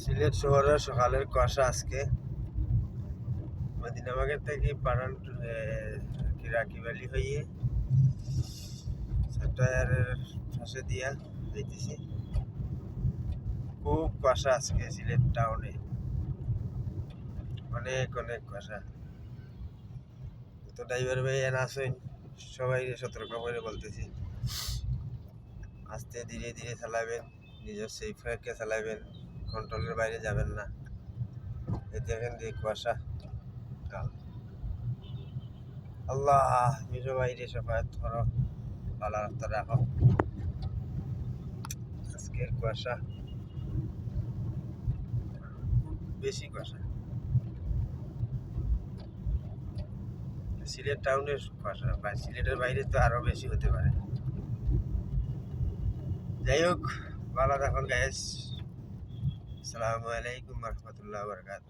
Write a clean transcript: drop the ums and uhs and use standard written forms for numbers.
সিলেট শহরের সকালের কুয়াশা আজকে মদিনাবাগের থেকে পাঠান রাকিবালি হয়ে সফটওয়্যারের পাশে দিয়া যাইতেছি। খুব কুয়াশা আজকে সিলেট টাউনে, অনেক অনেক কুয়াশা। তো ড্রাইভার ভাই এন আসেন, সবাই সতর্ক করে বলতেছি, আস্তে ধীরে ধীরে চালাবেন, নিজের সেফ রেখে চালাবেন, কন্ট্রোলের বাইরে যাবেন না। এই দেখেন যে কুয়াশা, আল্লাহ নিজের বাইরে সফায়ত করো, ভালো রাস্তা রাখো। আজকের কুয়াশা বেশি কুয়াশা, সিলেট টাউনের কুয়াশা, বা সিলেটের বাইরে তো আরো বেশি হতে পারে। যাই হোক, ভালো থাকুন গাইস। আসসালামু আলাইকুম রহমতুল্লাহ বরকাত।